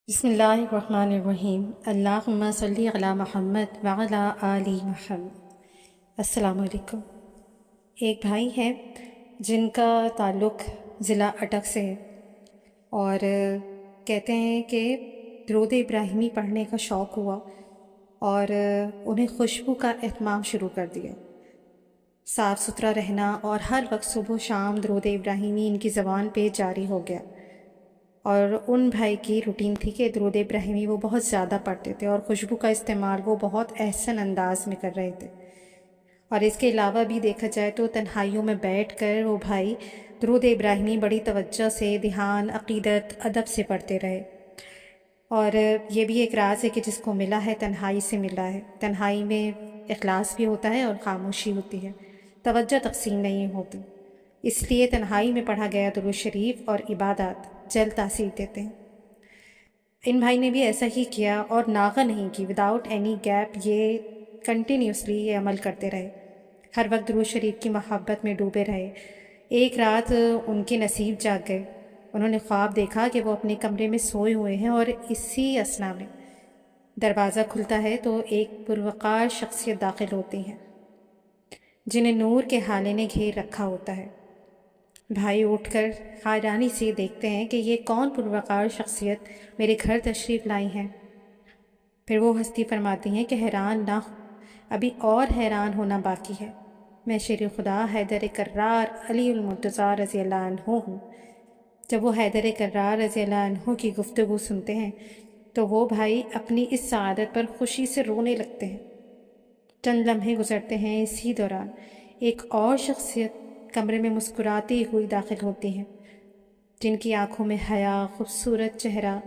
بسم اللہ الرحمن الرحیم۔ اللہم صلی علی محمد وعلی آل محمد۔ السلام علیکم۔ ایک بھائی ہیں جن کا تعلق ضلع اٹک سے ہے اور کہتے ہیں کہ درود ابراہیمی پڑھنے کا شوق ہوا اور انہیں خوشبو کا اہتمام شروع کر دیا۔ صاف ستھرا رہنا اور ہر وقت صبح و شام درود ابراہیمی ان کی زبان پہ جاری ہو گیا، اور ان بھائی کی روٹین تھی کہ درود ابراہیمی وہ بہت زیادہ پڑھتے تھے اور خوشبو کا استعمال وہ بہت احسن انداز میں کر رہے تھے۔ اور اس کے علاوہ بھی دیکھا جائے تو تنہائیوں میں بیٹھ کر وہ بھائی درود ابراہیمی بڑی توجہ سے، دھیان، عقیدت، ادب سے پڑھتے رہے۔ اور یہ بھی ایک راز ہے کہ جس کو ملا ہے تنہائی سے ملا ہے۔ تنہائی میں اخلاص بھی ہوتا ہے اور خاموشی ہوتی ہے، توجہ تقسیم نہیں ہوتی، اس لیے تنہائی میں پڑھا گیا درود شریف اور عبادات جلد تاثیر دیتے ہیں۔ ان بھائی نے بھی ایسا ہی کیا اور ناغہ نہیں کی، وداؤٹ اینی گیپ یہ کنٹینیوسلی یہ عمل کرتے رہے، ہر وقت درود شریف کی محبت میں ڈوبے رہے۔ ایک رات ان کے نصیب جاگ گئے، انہوں نے خواب دیکھا کہ وہ اپنے کمرے میں سوئے ہوئے ہیں اور اسی اثنا میں دروازہ کھلتا ہے تو ایک پروقار شخصیت داخل ہوتی ہے جنہیں نور کے ہالے نے گھیر رکھا ہوتا ہے۔ بھائی اٹھ کر حیرانی سے دیکھتے ہیں کہ یہ کون پروقار شخصیت میرے گھر تشریف لائی ہیں۔ پھر وہ ہستی فرماتی ہیں کہ حیران نہ ہو، ابھی اور حیران ہونا باقی ہے، میں شیر خدا حیدر کرار علی المرتضیٰ رضی اللہ عنہ ہوں۔ جب وہ حیدر کرار رضی اللہ عنہ کی گفتگو سنتے ہیں تو وہ بھائی اپنی اس سعادت پر خوشی سے رونے لگتے ہیں۔ چند لمحے گزرتے ہیں، اسی دوران ایک اور شخصیت کمرے میں مسکراتی ہوئی داخل ہوتی ہے، جن کی آنکھوں میں حیا، خوبصورت چہرہ،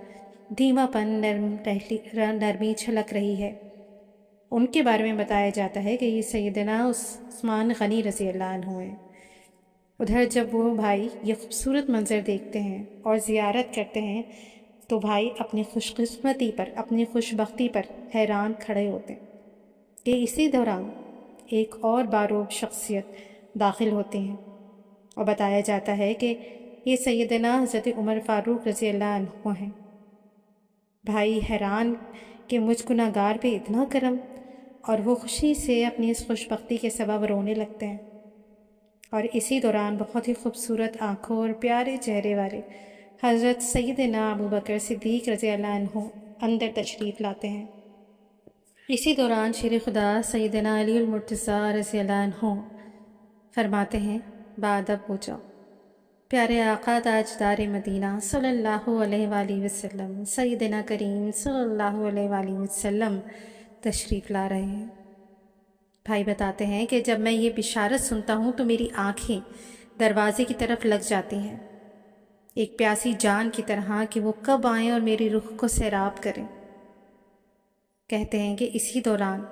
دھیما پن، نرمی چھلک رہی ہے۔ ان کے بارے میں بتایا جاتا ہے کہ یہ سیدنا عثمان غنی رضی اللہ عنہ ہیں۔ ادھر جب وہ بھائی یہ خوبصورت منظر دیکھتے ہیں اور زیارت کرتے ہیں تو بھائی اپنی خوش قسمتی پر، اپنی خوش بختی پر حیران کھڑے ہوتے ہیں کہ اسی دوران ایک اور باروب شخصیت داخل ہوتی ہیں اور بتایا جاتا ہے کہ یہ سیدنا حضرت عمر فاروق رضی اللہ عنہ ہیں۔ بھائی حیران کہ مجھ گناہ گار پہ اتنا کرم، اور وہ خوشی سے اپنی اس خوش بختی کے سبب رونے لگتے ہیں۔ اور اسی دوران بہت ہی خوبصورت آنکھوں اور پیارے چہرے والے حضرت سیدنا ابو بکر صدیق رضی اللہ عنہ اندر تشریف لاتے ہیں۔ اسی دوران شیر خدا سیدنا علی المرتضیٰ رضی اللہ عنہ فرماتے ہیں، بادب ہو جاؤ، پیارے آقا تاجدار مدینہ صلی اللہ علیہ وآلہ وسلم، سیدنا کریم صلی اللہ علیہ وآلہ وسلم تشریف لا رہے ہیں۔ بھائی بتاتے ہیں کہ جب میں یہ بشارت سنتا ہوں تو میری آنکھیں دروازے کی طرف لگ جاتی ہیں، ایک پیاسی جان کی طرح کہ وہ کب آئیں اور میری روح کو سیراب کریں۔ کہتے ہیں کہ اسی دوران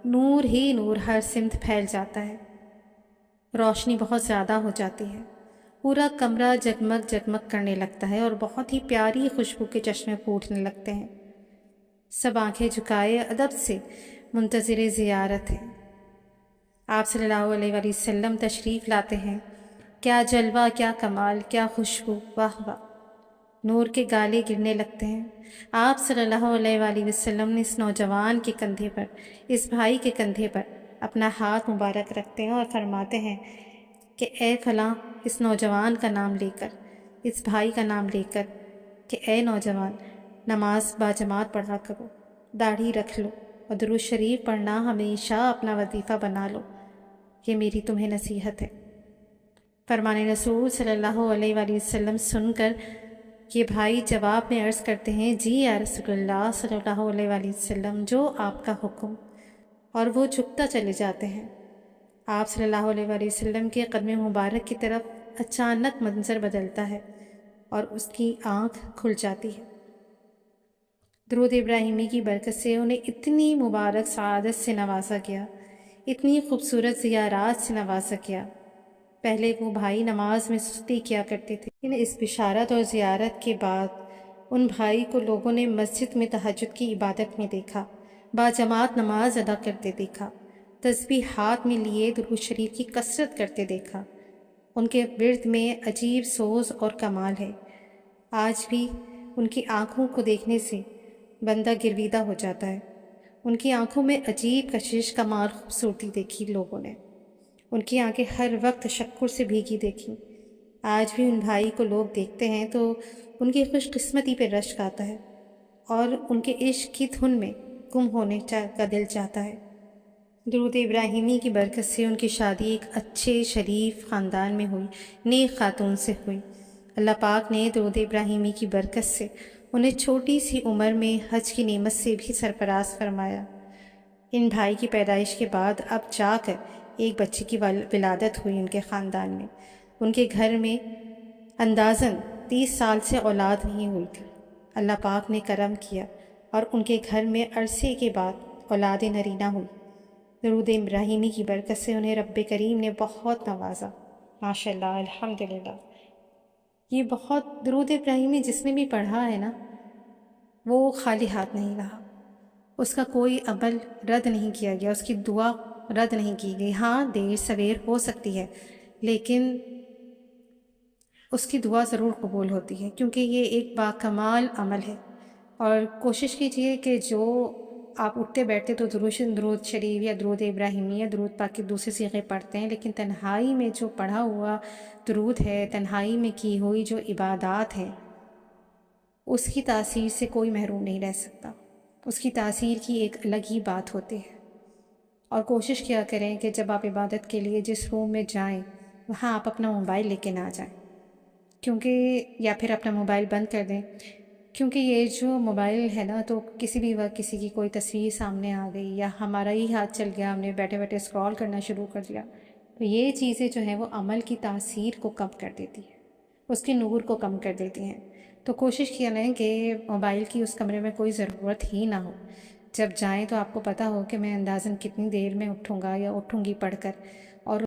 نور ہی نور ہر سمت پھیل جاتا ہے، روشنی بہت زیادہ ہو جاتی ہے، پورا کمرہ جگمگ جگمگ کرنے لگتا ہے اور بہت ہی پیاری خوشبو کے چشمے پھوٹنے لگتے ہیں۔ سب آنکھیں جھکائے ادب سے منتظر زیارت ہیں۔ آپ صلی اللہ علیہ وآلہ وسلم تشریف لاتے ہیں، کیا جلوہ، کیا کمال، کیا خوشبو، واہ واہ، نور کے گالے گرنے لگتے ہیں۔ آپ صلی اللہ علیہ وآلہ وسلم نے اس نوجوان کے کندھے پر، اس بھائی کے کندھے پر اپنا ہاتھ مبارک رکھتے ہیں اور فرماتے ہیں کہ اے فلاں، اس نوجوان کا نام لے کر، اس بھائی کا نام لے کر کہ اے نوجوان، نماز باجماعت پڑھا کرو، داڑھی رکھ لو اور درود شریف پڑھنا ہمیشہ اپنا وظیفہ بنا لو، یہ میری تمہیں نصیحت ہے۔ فرمان رسول صلی اللہ علیہ وآلہ وسلم سن کر یہ بھائی جواب میں عرض کرتے ہیں، جی یا رسول اللہ صلی اللہ علیہ وآلہ وسلم، جو آپ کا حکم، اور وہ جھکتا چلے جاتے ہیں۔ آپ صلی اللہ علیہ وآلہ وسلم کے قدم مبارک کی طرف اچانک منظر بدلتا ہے اور اس کی آنکھ کھل جاتی ہے۔ درود ابراہیمی کی برکت سے انہیں اتنی مبارک سعادت سے نوازا گیا، اتنی خوبصورت زیارات سے نوازا گیا۔ پہلے وہ بھائی نماز میں سستی کیا کرتے تھے، لیکن اس بشارت اور زیارت کے بعد ان بھائی کو لوگوں نے مسجد میں تہجد کی عبادت میں دیکھا، باجماعت نماز ادا کرتے دیکھا، تسبیح ہاتھ میں لیے درود شریف کی کثرت کرتے دیکھا۔ ان کے ورد میں عجیب سوز اور کمال ہے۔ آج بھی ان کی آنکھوں کو دیکھنے سے بندہ گرویدہ ہو جاتا ہے۔ ان کی آنکھوں میں عجیب کشش کمال خوبصورتی دیکھی لوگوں نے۔ ان کی آنکھیں ہر وقت تشکر سے بھیگی دیکھیں۔ آج بھی ان بھائی کو لوگ دیکھتے ہیں تو ان کی خوش قسمتی پہ رشک آتا ہے اور ان کے عشق کی دھن میں گم ہونے کا دل چاہتا ہے۔ درود ابراہیمی کی برکت سے ان کی شادی ایک اچھے شریف خاندان میں ہوئی، نیک خاتون سے ہوئی۔ اللہ پاک نے درود ابراہیمی کی برکت سے انہیں چھوٹی سی عمر میں حج کی نعمت سے بھی سرفراز فرمایا۔ ان بھائی کی پیدائش کے بعد اب جا کر ایک بچے کی ولادت ہوئی ان کے خاندان میں۔ ان کے گھر میں اندازاً 30 سال سے اولاد نہیں ہوئی تھی۔ اللہ پاک نے کرم کیا اور ان کے گھر میں عرصے کے بعد اولاد نرینہ ہوئی۔ درود ابراہیمی کی برکت سے انہیں رب کریم نے بہت نوازا، ماشاءاللہ، الحمدللہ۔ یہ بہت درود ابراہیمی جس نے بھی پڑھا ہے نا، وہ خالی ہاتھ نہیں رہا۔ اس کا کوئی عمل رد نہیں کیا گیا، اس کی دعا رد نہیں کی گئی۔ ہاں، دیر سویر ہو سکتی ہے، لیکن اس کی دعا ضرور قبول ہوتی ہے، کیونکہ یہ ایک باکمال عمل ہے۔ اور کوشش کیجئے کہ جو آپ اٹھتے بیٹھتے تو درود شریف یا درود ابراہیمی یا درود پاک کے دوسرے صیغے پڑھتے ہیں، لیکن تنہائی میں جو پڑھا ہوا درود ہے، تنہائی میں کی ہوئی جو عبادات ہیں، اس کی تاثیر سے کوئی محروم نہیں رہ سکتا۔ اس کی تاثیر کی ایک الگ ہی بات ہوتی ہے۔ اور کوشش کیا کریں کہ جب آپ عبادت کے لیے جس روم میں جائیں وہاں آپ اپنا موبائل لے کے نہ جائیں، کیونکہ یا پھر اپنا موبائل بند کر دیں، کیونکہ یہ جو موبائل ہے نا، تو کسی بھی وقت کسی کی کوئی تصویر سامنے آ گئی یا ہمارا ہی ہاتھ چل گیا، ہم نے بیٹھے بیٹھے اسکرول کرنا شروع کر دیا، تو یہ چیزیں جو ہیں وہ عمل کی تاثیر کو کم کر دیتی ہیں، اس کے نور کو کم کر دیتی ہیں۔ تو کوشش کیا کریں کہ موبائل کی اس کمرے میں کوئی ضرورت ہی نہ ہو۔ جب جائیں تو آپ کو پتہ ہو کہ میں اندازاً کتنی دیر میں اٹھوں گا یا اٹھوں گی پڑھ کر، اور